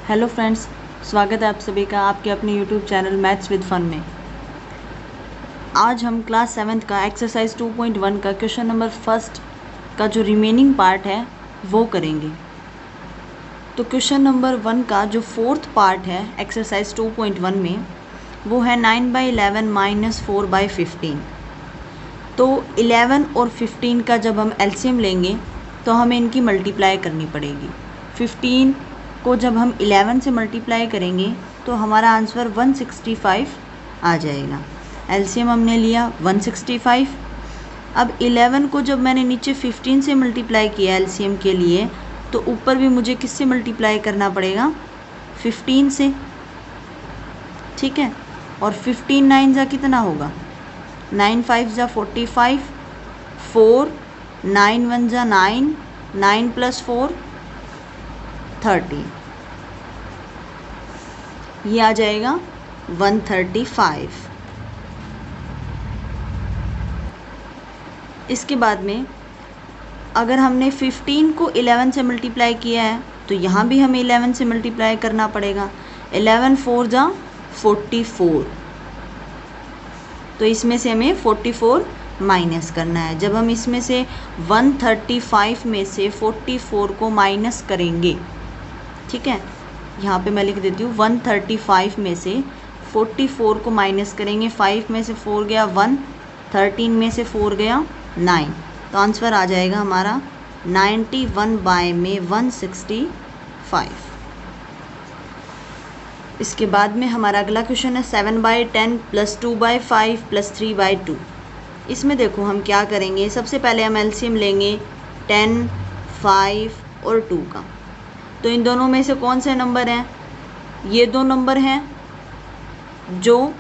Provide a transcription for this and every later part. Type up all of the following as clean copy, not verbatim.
Hello friends, स्वागत है आप सभी का आपके अपने YouTube channel maths with fun में। आज हम क्लास 7th का एक्सरसाइज 2.1 का क्वेश्चन नंबर फर्स्ट का जो रिमेनिंग पार्ट है वो करेंगे। तो क्वेश्चन नंबर 1 का जो फोर्थ पार्ट है एक्सरसाइज 2.1 में वो है 9/11 माइनस 4/15। तो 11 और 15 का जब हम एलसीएम लेंगे तो हमें इनकी मल्टीप्लाई करनी पड़ेगी। 15 को जब हम 11 से मल्टीप्लाई करेंगे तो हमारा आंसर 165 आ जाएगा। एलसीएम हमने लिया 165। अब 11 को जब मैंने नीचे 15 से मल्टीप्लाई किया एलसीएम के लिए तो ऊपर भी मुझे किससे मल्टीप्लाई करना पड़ेगा, 15 से। ठीक है, और 15 9 जा कितना होगा, 9 5 जा 45, 4 9 1 जा 9, 9 + 4 30, ये आ जाएगा 135। इसके बाद में अगर हमने 15 को 11 से मल्टीप्लाई किया है तो यहाँ भी हमें 11 से मल्टीप्लाई करना पड़ेगा। 11 4 जा 44, तो इसमें से हमें 44 माइनस करना है। जब हम इसमें से 135 में से 44 को माइनस करेंगे, ठीक है, यहाँ पे मैं लिख देती हूँ 135 में से 44 को माइनस करेंगे। 5 में से 4 गया 1, 13 में से 4 गया 9, तो आंसर आ जाएगा हमारा 91/165। इसके बाद में हमारा अगला क्वेश्चन है 7/10 + 2/5 + 3/2। इसमें देखो हम क्या करेंगे, सबसे पहले हम एलसीएम लेंगे 10, 5 और 2 का। तो इन दोनों में से कौन से नंबर हैं, ये दो नंबर हैं जो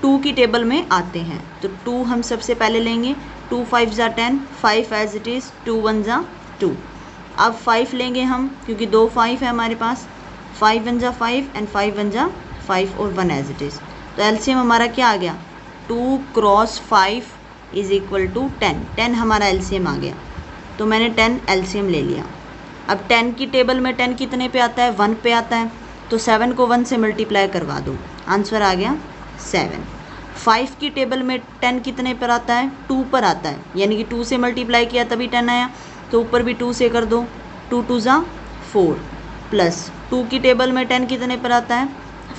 2 की टेबल में आते हैं। तो 2 हम सबसे पहले लेंगे, 2 5 जा 10, 5 एज इट इज़, 2 1 जा 2। अब 5 लेंगे हम क्योंकि 2 5 है हमारे पास, 5 1 जा 5 एंड 5 1 जा 5 और 1 एज इट इज़। तो एलसीएम हमारा क्या आ गया, 2 × 5 = 10। 10 हमारा एलसीएम आ गया, तो मैंने 10 एलसीएम ले लिया। अब 10 की टेबल में 10 कितने पे आता है, 1 पे आता है, तो 7 को 1 से मल्टीप्लाई करवा दो, आंसर आ गया 7। 5 की टेबल में 10 कितने पर आता है, 2 पर आता है, यानी कि 2 से मल्टीप्लाई किया तभी 10 आया, तो ऊपर भी 2 से कर दो, 2 2 जा 4, प्लस 2 की टेबल में 10 कितने पर आता है,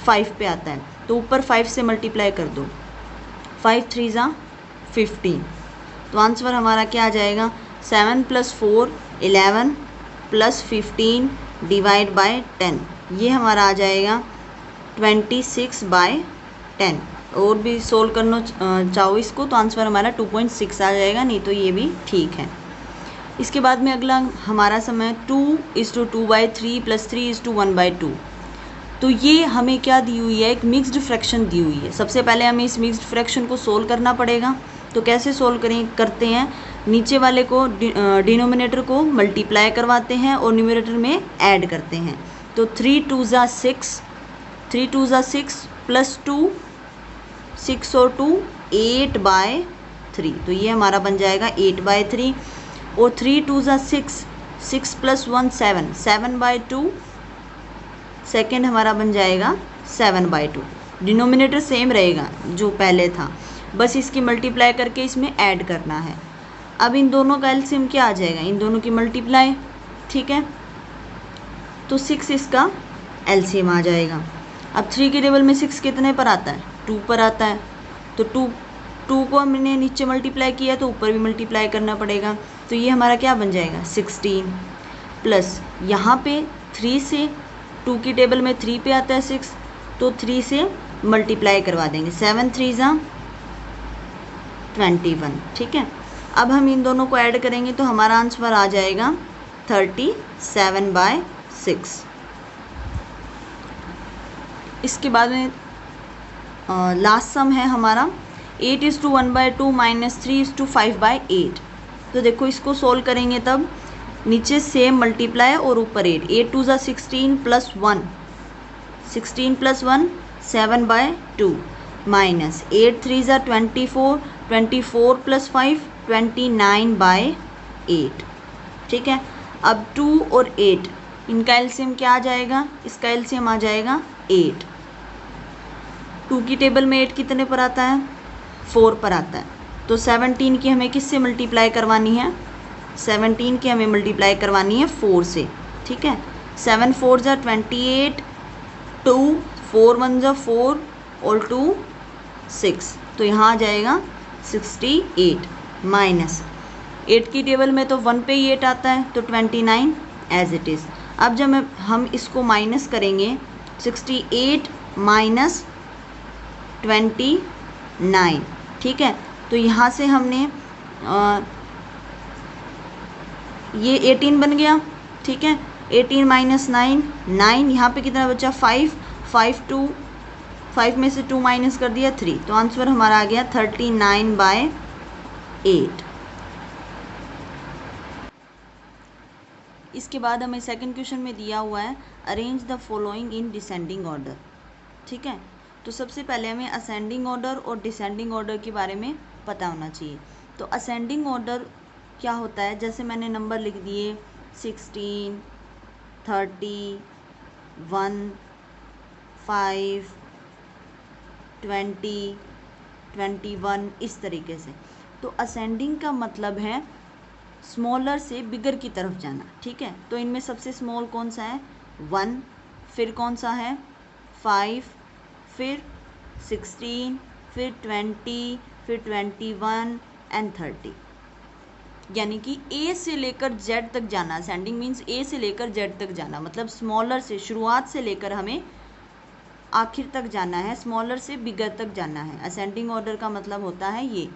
5 पे आता है, तो ऊपर 5 से मल्टीप्लाई कर दो, 5 3 जा 15। तो आंसर हमारा क्या आ जाएगा, 7 + 4 11 + 15 / 10, ये हमारा आ जाएगा 26/10। और भी सोल्व करना चाहो इसको तो आंसर हमारा 2.6 आ जाएगा, नहीं तो ये भी ठीक है। इसके बाद में अगला हमारा समय 2:2/3 + 3:1/2। तो ये हमें क्या दी हुई है, एक मिक्स्ड फ्रैक्शन दी हुई है। सबसे पहले हमें इस मिक्स्ड फ्रैक्शन को सोल्व करना पड़ेगा। तो कैसे सोल्व करते हैं, नीचे वाले को डिनोमिनेटर को मल्टीप्लाई करवाते हैं और न्यूमरेटर में ऐड करते हैं। तो 3 2 जा 6, 3 2 जा 6 + 2 6 और 2 8/3, तो ये हमारा बन जाएगा 8/3। और 3 2 जा 6, 6 + 1 7, 7/2, सेकेंड हमारा बन जाएगा 7/2। डिनोमिनेटर सेम रहेगा जो पहले था, बस इसकी मल्टीप्लाई करके इसमें ऐड करना है। अब इन दोनों का एलसीएम क्या आ जाएगा, इन दोनों की मल्टीप्लाई, ठीक है, तो 6 इसका एलसीएम आ जाएगा। अब 3 की टेबल में 6 कितने पर आता है, 2 पर आता है, तो 2 को हमने नीचे मल्टीप्लाई किया तो ऊपर भी मल्टीप्लाई करना पड़ेगा, तो ये हमारा क्या बन जाएगा 16, प्लस यहाँ पे 3 से 2 की टेबल में 3 पे आता है 6, तो 3 से मल्टीप्लाई करवा देंगे, 7 3 जा 21, ठीक है। अब हम इन दोनों को ऐड करेंगे तो हमारा आंसर आ जाएगा 37/6। इसके बाद में लास्ट सम है हमारा 8:1/2 - 3:5/8। तो देखो इसको सोल्व करेंगे तब नीचे सेम मल्टीप्लाई और ऊपर 8, 8 2 जा 16 + 1, 16 + 1 7/2 माइनस 8 3 जा 24, 24 + 5 29/8, ठीक है। अब 2 और 8 इनका एलसीएम क्या आ जाएगा, इसका एलसीएम आ जाएगा 8। 2 की टेबल में 8 कितने पर आता है, 4 पर आता है। तो 17 की हमें किससे मल्टीप्लाई करवानी है, 17 की हमें मल्टीप्लाई करवानी है 4 से, ठीक है। 7 4 जा 28, 2 4 1 जा 4 और 2 6, तो यहाँ आ जाएगा 68 माइनस 8 की टेबल में तो 1 पे ही 8 आता है, तो 29 एज इट इज़। अब जब हम इसको माइनस करेंगे 68 माइनस 29, ठीक है। तो यहाँ से हमने ये 18 बन गया, ठीक है। 18 माइनस 9, 9 यहाँ पे कितना बचा 5, 5 में से 2 माइनस कर दिया 3, तो आंसर हमारा आ गया 39/8। इसके बाद हमें सेकंड क्वेश्चन में दिया हुआ है arrange the following in descending order, ठीक है। तो सबसे पहले हमें असेंडिंग ऑर्डर और डिसेंडिंग ऑर्डर के बारे में पता होना चाहिए। तो असेंडिंग ऑर्डर क्या होता है, जैसे मैंने नंबर लिख दिए 16, 30, 1, 5, 20, 21, इस तरीके से। तो असेंडिंग का मतलब है स्मॉलर से बिगर की तरफ जाना, ठीक है। तो इनमें सबसे स्मॉल कौन सा है, 1, फिर कौन सा है 5, फिर 16, फिर 20, फिर 21 एंड 30, यानी कि ए से लेकर जेड तक जाना। असेंडिंग मीन्स ए से लेकर जेड तक जाना, मतलब स्मॉलर से शुरुआत से लेकर हमें आखिर तक जाना है, स्मॉलर से बिगर तक जाना है। असेंडिंग ऑर्डर का मतलब होता है ये।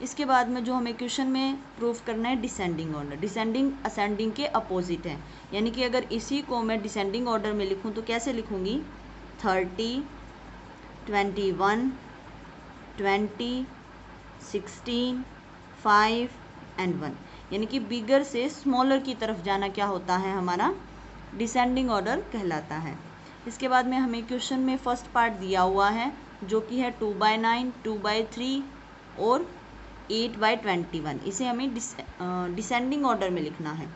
इसके बाद में जो हमें क्वेश्चन में प्रूफ करना है डिसेंडिंग ऑर्डर। डिसेंडिंग असेंडिंग के अपोजिट है, यानी कि अगर इसी को मैं डिसेंडिंग ऑर्डर में लिखूं तो कैसे लिखूंगी 30, 21, 20, 16, 5 एंड 1, यानी कि बिगर से स्मॉलर की तरफ जाना क्या होता है, हमारा डिसेंडिंग ऑर्डर कहलाता है। इसके बाद में हमें क्वेश्चन में फर्स्ट पार्ट दिया हुआ है जो कि है 2/9, 2/3 और 8/21। इसे हमें डिसेंडिंग ऑर्डर में लिखना है।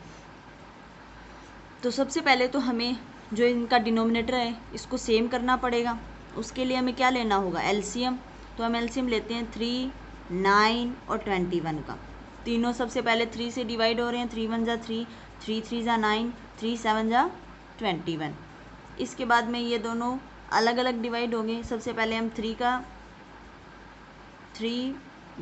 तो सबसे पहले तो हमें जो इनका डिनोमिनेटर है इसको सेम करना पड़ेगा। उसके लिए हमें क्या लेना होगा, एलसीएम। तो हम एलसीएम लेते हैं 3, 9 और 21 का। तीनों सबसे पहले 3 से डिवाइड हो रहे हैं, 3 1 जा 3, 3 3 जा 9, 3 7 जा 21। इसके बाद में ये दोनों अलग अलग डिवाइड हो गए। सबसे पहले हम 3 का 3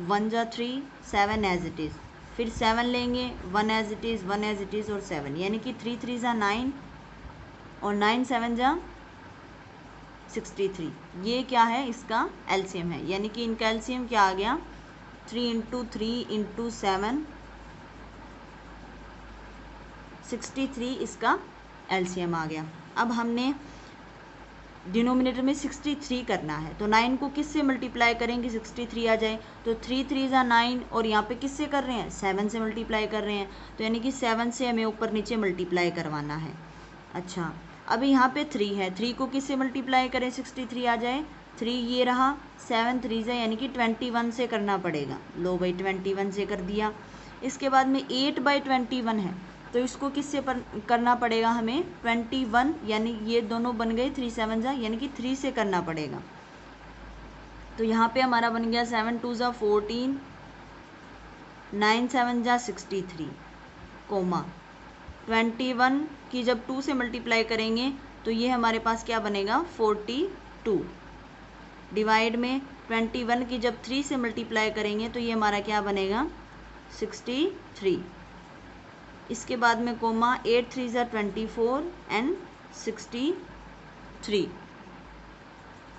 1 जा 3, 7 एज इट इज़, फिर 7 लेंगे 1 as it is, 1 as it is और 7, यानी कि 3 3 जा 9 और 9 7 जा 63। ये क्या है, इसका एलसीएम है, यानी कि इनका एलसीएम क्या आ गया 3 × 3 × 7, 63 इसका एलसीएम आ गया। अब हमने डिनोमिनेटर में 63 करना है, तो 9 को किससे मल्टीप्लाई करेंगे 63 आ जाए, तो 3 3 जा 9 और यहाँ पे किससे कर रहे हैं 7 से मल्टीप्लाई कर रहे हैं, तो यानी कि 7 से हमें ऊपर नीचे मल्टीप्लाई करवाना है। अच्छा, अभी यहाँ पे 3 है, 3 को किससे मल्टीप्लाई करें 63 आ जाए, 3 ये रहा, 7 3 जा यानी कि 21 से करना पड़ेगा। लो भाई 21 से कर दिया। इसके बाद में 8/21 है, तो इसको किससे करना पड़ेगा हमें 21, यानी ये दोनों बन गए 3 7 जा, यानी कि 3 से करना पड़ेगा। तो यहाँ पे हमारा बन गया 7 2 जा 14, 9 7 जा 63, कोमा 21 की जब 2 से मल्टीप्लाई करेंगे तो ये हमारे पास क्या बनेगा 42, डिवाइड में 21 की जब 3 से मल्टीप्लाई करेंगे तो ये हमारा क्या बनेगा 63। इसके बाद में कोमा 8 3 जा 24 एंड 63।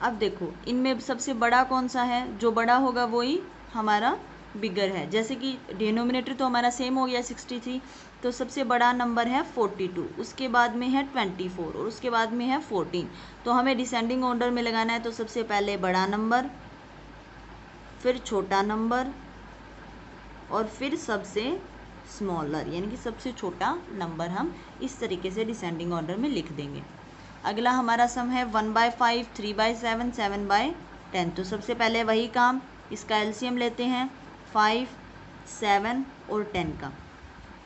अब देखो इनमें सबसे बड़ा कौन सा है, जो बड़ा होगा वही हमारा बिगर है। जैसे कि डिनोमिनेटर तो हमारा सेम हो गया 63, तो सबसे बड़ा नंबर है 42, उसके बाद में है 24 और उसके बाद में है 14। तो हमें डिसेंडिंग ऑर्डर में लगाना है, तो सबसे पहले बड़ा नंबर, फिर छोटा नंबर और फिर सबसे स्मॉलर, यानी कि सबसे छोटा नंबर हम इस तरीके से डिसेंडिंग ऑर्डर में लिख देंगे। अगला हमारा सम है 1/5, 3/7, 7/10। तो सबसे पहले वही काम, इसका एलसीएम लेते हैं 5, 7 और 10 का।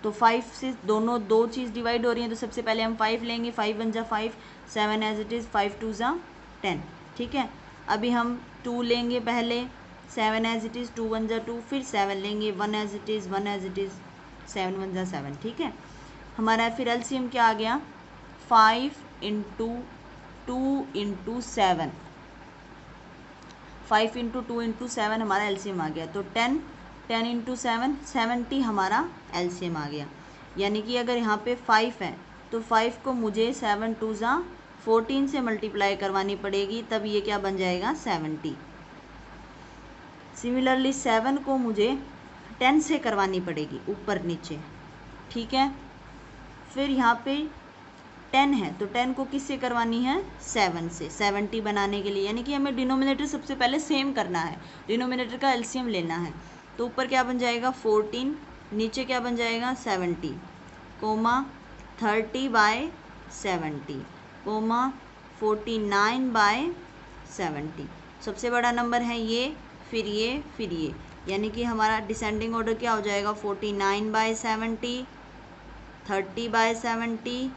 तो 5 से दोनों दो चीज़ डिवाइड हो रही है, तो सबसे पहले हम 5 लेंगे, 5 1 जा 5, 7 एज इट इज़, 5 2 जा 10, ठीक है। अभी हम 2 लेंगे पहले, 7 एज इट इज़, 2 1 जा 2, फिर 7 लेंगे, 1 as it is, 1 as it is, 7 1 जा 7, ठीक है। हमारा फिर एलसीएम क्या आ गया, 5 इंटू 2 इंटू 7, 5 इंटू 2 इंटू 7 हमारा एलसीएम आ गया। तो 10 10 इंटू 7 70 हमारा एलसीएम आ गया। यानी कि अगर यहाँ पे 5 है तो 5 को मुझे 7 2 जा 14 से मल्टीप्लाई करवानी पड़ेगी, तब ये क्या बन जाएगा 70। सिमिलरली 7 को मुझे 10 से करवानी पड़ेगी, ऊपर नीचे, ठीक है। फिर यहाँ पे 10 है तो 10 को किससे करवानी है, 7 से, 70 बनाने के लिए। यानी कि हमें डिनोमिनेटर सबसे पहले सेम करना है, डिनोमिनेटर का एलसीएम लेना है। तो ऊपर क्या बन जाएगा 14, नीचे क्या बन जाएगा 70, कोमा 30/70, कोमा 49/70। सबसे बड़ा नंबर है ये, फिर ये, फिर ये, यानी कि हमारा डिसेंडिंग ऑर्डर क्या हो जाएगा 49/70, 30/70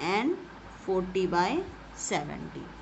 एंड 40/70।